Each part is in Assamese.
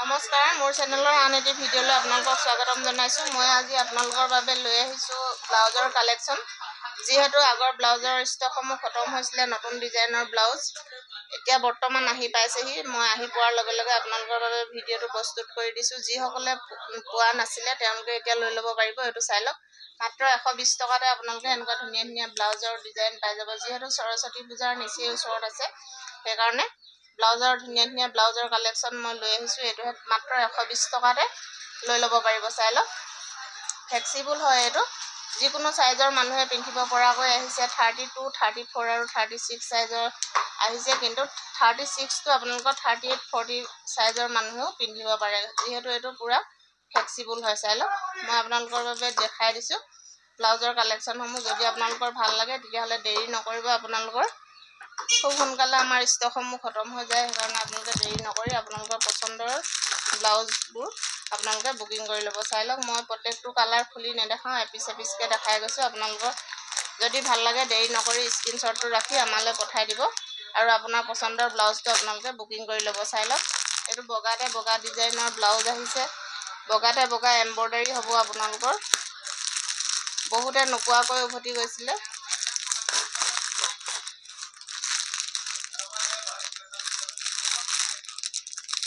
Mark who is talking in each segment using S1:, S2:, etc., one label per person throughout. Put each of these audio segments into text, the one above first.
S1: নমস্কাৰ, মোৰ চেনেলৰ আন এটি ভিডিঅ'লৈ আপোনালোকক স্বাগতম জনাইছোঁ। মই আজি আপোনালোকৰ বাবে লৈ আহিছোঁ ব্লাউজৰ কালেকশ্যন। যিহেতু আগৰ ব্লাউজৰ ষ্টকসমূহ খতম হৈছিলে, নতুন ডিজাইনৰ ব্লাউজ এতিয়া বৰ্তমান আহি পাইছেহি। মই আহি পোৱাৰ লগে লগে আপোনালোকৰ বাবে ভিডিঅ'টো প্ৰস্তুত কৰি দিছোঁ। যিসকলে পোৱা নাছিলে তেওঁলোকে এতিয়া লৈ ল'ব পাৰিব। এইটো চাই লওক, মাত্ৰ 120 টকাতে আপোনালোকে এনেকুৱা ধুনীয়া ধুনীয়া ব্লাউজৰ ডিজাইন পাই যাব। যিহেতু সৰস্বতী পূজাৰ নিচেই ওচৰত আছে, সেইকাৰণে ব্লাউজৰ ধুনীয়া ধুনীয়া ব্লাউজৰ কালেকশ্যন মই লৈ আহিছোঁ। এইটো মাত্ৰ 120 টকাতে লৈ ল'ব পাৰিব। চাই লওক, ফ্লেক্সিবল হয়। এইটো যিকোনো চাইজৰ মানুহে পিন্ধিব পৰাকৈ আহিছে। 32, 34 আৰু 36 চাইজৰ আহিছে, কিন্তু 36টো আপোনালোকৰ 38, 40 চাইজৰ মানুহেও পিন্ধিব পাৰে, যিহেতু এইটো পূৰা ফ্লেক্সিবল হয়। চাই লওক, মই আপোনালোকৰ বাবে দেখাই দিছোঁ ব্লাউজৰ কালেকশ্যনসমূহ। যদি আপোনালোকৰ ভাল লাগে তেতিয়াহ'লে দেৰি নকৰিব। আপোনালোকৰ খুব সোনকালে আমাৰ ষ্টকসমূহ খতম হৈ যায়, সেইকাৰণে আপোনালোকে দেৰি নকৰি আপোনালোকৰ পচন্দৰ ব্লাউজবোৰ আপোনালোকে বুকিং কৰি ল'ব। চাই লওক, মই প্ৰত্যেকটো কালাৰ খুলি নেদেখাওঁ, এপিচ এপিচকৈ দেখাই গৈছোঁ। আপোনালোকৰ যদি ভাল লাগে দেৰি নকৰি স্ক্ৰীনশ্বটটো ৰাখি আমালৈ পঠাই দিব আৰু আপোনাৰ পচন্দৰ ব্লাউজটো আপোনালোকে বুকিং কৰি ল'ব। চাই লওক, এইটো বগাতে বগা ডিজাইনৰ ব্লাউজ আহিছে। বগাতে বগা এম্ব্ৰইডাৰী হ'ব আপোনালোকৰ। বহুতে নোপোৱাকৈ উভতি গৈছিলে।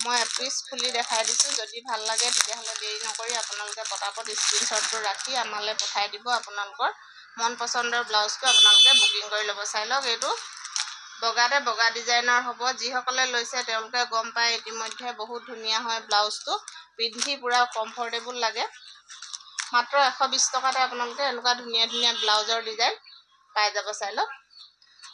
S1: মই এপিচ খুলি দেখাই দিছোঁ। যদি ভাল লাগে তেতিয়াহ'লে দেৰি নকৰি আপোনালোকে পটাপট স্ক্ৰীনশ্বটটো ৰাখি আমালৈ পঠাই দিব। আপোনালোকৰ মন পচন্দৰ ব্লাউজটো আপোনালোকে বুকিং কৰি ল'ব। চাই লওক, এইটো বগাতে বগা ডিজাইনৰ হ'ব। যিসকলে লৈছে তেওঁলোকে গম পায় ইতিমধ্যে, বহুত ধুনীয়া হয় ব্লাউজটো, পিন্ধি পূৰা কমফৰ্টেবল লাগে। মাত্ৰ 120 টকাতে আপোনালোকে এনেকুৱা ধুনীয়া ধুনীয়া ব্লাউজৰ ডিজাইন পাই যাব। চাই লওক,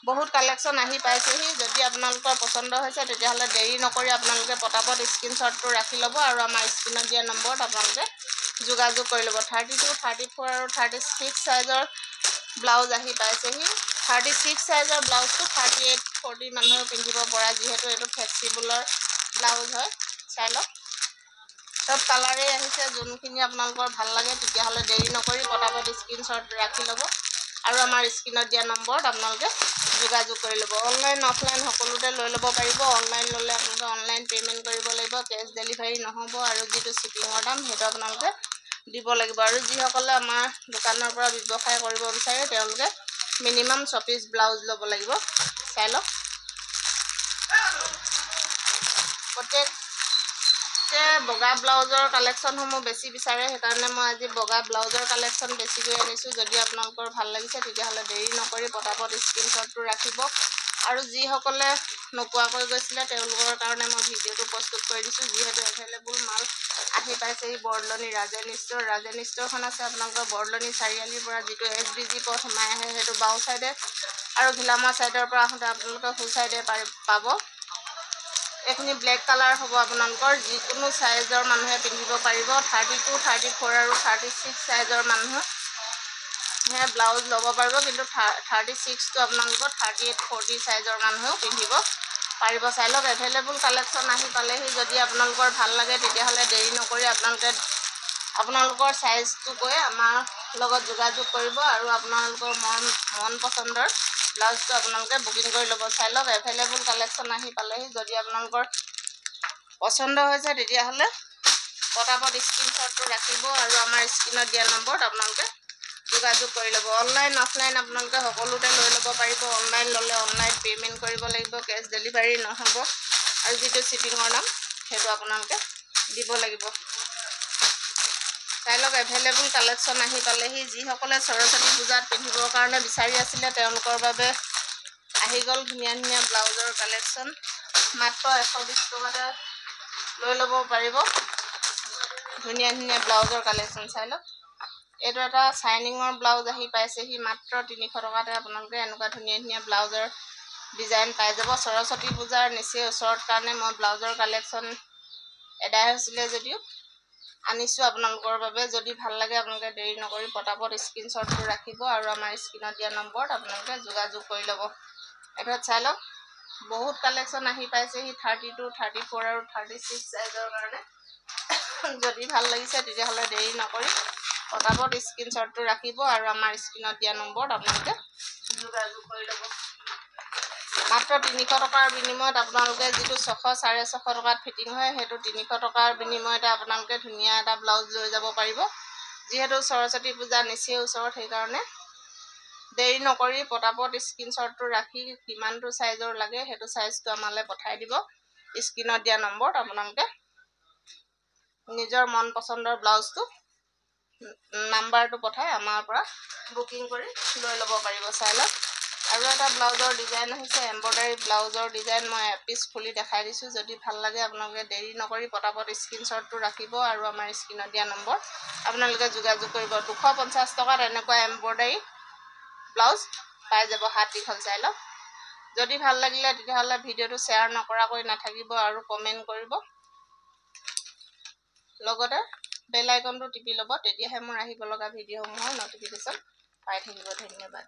S1: বহুত কালেকশ্যন আহি পাইছেহি। যদি আপোনালোকৰ পচন্দ হৈছে তেতিয়াহ'লে দেৰি নকৰি আপোনালোকে পটাপট স্ক্ৰীনশ্বটটো ৰাখি ল'ব আৰু আমাৰ স্ক্ৰীনত দিয়া নম্বৰত আপোনালোকে যোগাযোগ কৰি ল'ব। 32, 34 আৰু 36 চাইজৰ ব্লাউজ আহি পাইছেহি। 36 চাইজৰ ব্লাউজটো 38, 40 মানুহেও পিন্ধিব পৰা, যিহেতু এইটো ফ্লেক্সিবলৰ ব্লাউজ হয়। চাই লওক, চব কালাৰেই আহিছে। যোনখিনি আপোনালোকৰ ভাল লাগে তেতিয়াহ'লে দেৰি নকৰি পটাপট স্ক্ৰীনশ্বট ৰাখি ল'ব আৰু আমাৰ স্ক্ৰীনত দিয়া নম্বৰত আপোনালোকে যোগাযোগ কৰি ল'ব। অনলাইন অফলাইন সকলোতে লৈ ল'ব পাৰিব। অনলাইন ল'লে আপোনালোকে অনলাইন পে'মেণ্ট কৰিব লাগিব, কেছ ডেলিভাৰী নহ'ব। আৰু যিটো শ্বিপিঙৰ দাম সেইটো আপোনালোকে দিব লাগিব। আৰু যিসকলে আমাৰ দোকানৰ পৰা ব্যৱসায় কৰিব বিচাৰে তেওঁলোকে মিনিমাম 6 পিচ ব্লাউজ ল'ব লাগিব। চাই লওক, প্ৰত্যেকে বগা ব্লাউজৰ কালেকশ্যনসমূহ বেছি বিচাৰে, সেইকাৰণে মই আজি বগা ব্লাউজৰ কালেকশ্যন বেছিকৈ আনিছোঁ। যদি আপোনালোকৰ ভাল লাগিছে তেতিয়াহ'লে দেৰি নকৰি পটাপট স্ক্ৰীনশ্বটটো ৰাখিব। আৰু যিসকলে নোপোৱাকৈ গৈছিলে তেওঁলোকৰ কাৰণে মই ভিডিঅ'টো প্ৰস্তুত কৰি দিছোঁ। যিহেতু এভেইলেবল মাল আহি পাইছেহি বৰদলনি ৰাজেন ষ্ট'ৰ। ৰাজেন ষ্ট'ৰখন আছে আপোনালোকৰ বৰদলনি চাৰিআলিৰ পৰা যিটো SBG পথ সোমাই আহে, সেইটো বাওঁ ছাইডে, আৰু ঘিলামৰা ছাইডৰ পৰা আহোঁতে আপোনালোকে সোঁ ছাইডে পাব। এইখিনি ব্লেক কালাৰ হ'ব আপোনালোকৰ। যিকোনো চাইজৰ মানুহে পিন্ধিব পাৰিব। 32, 34 আৰু 36 চাইজৰ মানুহে ব্লাউজ ল'ব পাৰিব, কিন্তু 36টো আপোনালোকৰ 38, 40 চাইজৰ মানুহেও পিন্ধিব পাৰিব। চাই লওক, এভেইলেবল কালেকশ্যন আহি পালেহি। যদি আপোনালোকৰ ভাল লাগে তেতিয়াহ'লে দেৰি নকৰি আপোনালোকৰ চাইজটো কৈ আমাৰ লগত যোগাযোগ কৰিব আৰু আপোনালোকৰ মন পচন্দৰ ব্লাউজটো আপোনালোকে বুকিং কৰি ল'ব। চাই লওক, এভেইলেবল কালেকশ্যন আহি পালেহি। যদি আপোনালোকৰ পচন্দ হৈছে তেতিয়াহ'লে পটাপট স্ক্ৰীনশ্বটটো ৰাখিব আৰু আমাৰ স্ক্ৰীনত দিয়া নম্বৰত আপোনালোকে যোগাযোগ কৰি ল'ব। অনলাইন অফলাইন আপোনালোকে সকলোতে লৈ ল'ব পাৰিব। অনলাইন ল'লে অনলাইন পে'মেণ্ট কৰিব লাগিব, কেছ ডেলিভাৰী নহ'ব। আৰু যিটো শ্বিপিঙৰ দাম সেইটো আপোনালোকে দিব লাগিব। চাই লওক, এভেইলেবল কালেকশ্যন আহি পালেহি। যিসকলে সৰস্বতী পূজাত পিন্ধিবৰ কাৰণে বিচাৰি আছিলে তেওঁলোকৰ বাবে আহি গ'ল ধুনীয়া ধুনীয়া ব্লাউজৰ কালেকশ্যন। মাত্ৰ 120 টকাতে লৈ ল'ব পাৰিব ধুনীয়া ধুনীয়া ব্লাউজৰ কালেকশ্যন। চাই লওক, এইটো এটা চাইনিঙৰ ব্লাউজ আহি পাইছেহি। মাত্ৰ 300 টকাতে আপোনালোকে এনেকুৱা ধুনীয়া ধুনীয়া ব্লাউজৰ ডিজাইন পাই যাব। সৰস্বতী পূজাৰ নিচেই ওচৰত কাৰণে মই ব্লাউজৰ কালেকশ্যন এদাই হৈছিলে যদিও আনিছোঁ আপোনালোকৰ বাবে। যদি ভাল লাগে আপোনালোকে দেৰি নকৰি পটাপট স্ক্ৰীনশ্বটটো ৰাখিব আৰু আমাৰ স্ক্ৰীনত দিয়া নম্বৰত আপোনালোকে যোগাযোগ কৰি ল'ব। এইটোত চাই লওক, বহুত কালেকশ্যন আহি পাইছেহি 32, 34 আৰু 36 চাইজৰ কাৰণে। যদি ভাল লাগিছে তেতিয়াহ'লে দেৰি নকৰি পটাপট স্ক্ৰীনশ্বটটো ৰাখিব আৰু আমাৰ স্ক্ৰীনত দিয়া নম্বৰত আপোনালোকে যোগাযোগ কৰি ল'ব। মাত্ৰ 300 টকাৰ বিনিময়ত আপোনালোকে যিটো 600 650 টকাত ফিটিং হয় সেইটো 300 টকাৰ বিনিময়তে আপোনালোকে ধুনীয়া এটা ব্লাউজ লৈ যাব পাৰিব। যিহেতু সৰস্বতী পূজা নিচেই ওচৰত, সেইকাৰণে দেৰি নকৰি পটাপট স্ক্ৰীনশ্বটটো ৰাখি কিমানটো চাইজৰ লাগে সেইটো চাইজটো আমালৈ পঠাই দিব। স্ক্ৰীনত দিয়া নম্বৰত আপোনালোকে নিজৰ মন পচন্দৰ ব্লাউজটো নাম্বাৰটো পঠাই আমাৰ পৰা বুকিং কৰি লৈ ল'ব পাৰিব। চাই লওক। আৰু এটা ব্লাউজৰ ডিজাইন আহিছে এম্ব্ৰইডাৰী ব্লাউজৰ ডিজাইন। মই এপিচ খুলি দেখাই দিছোঁ। যদি ভাল লাগে আপোনালোকে দেৰি নকৰি পটাপট স্ক্ৰীনশ্বটটো ৰাখিব আৰু আমাৰ স্ক্ৰীনত দিয়া নম্বৰ আপোনালোকে যোগাযোগ কৰিব। 250 টকাত এনেকুৱা এম্ব্ৰইডাৰী ব্লাউজ পাই যাব, হাত দীঘল। চাই লওক। যদি ভাল লাগিলে তেতিয়াহ'লে ভিডিঅ'টো শ্বেয়াৰ নকৰাকৈ নাথাকিব আৰু কমেণ্ট কৰিব। লগতে বেল আইকনটো টিপি ল'ব, তেতিয়াহে মোৰ আহিব লগা ভিডিঅ'সমূহৰ ন'টিফিকেশ্যন পাই থাকিব। ধন্যবাদ।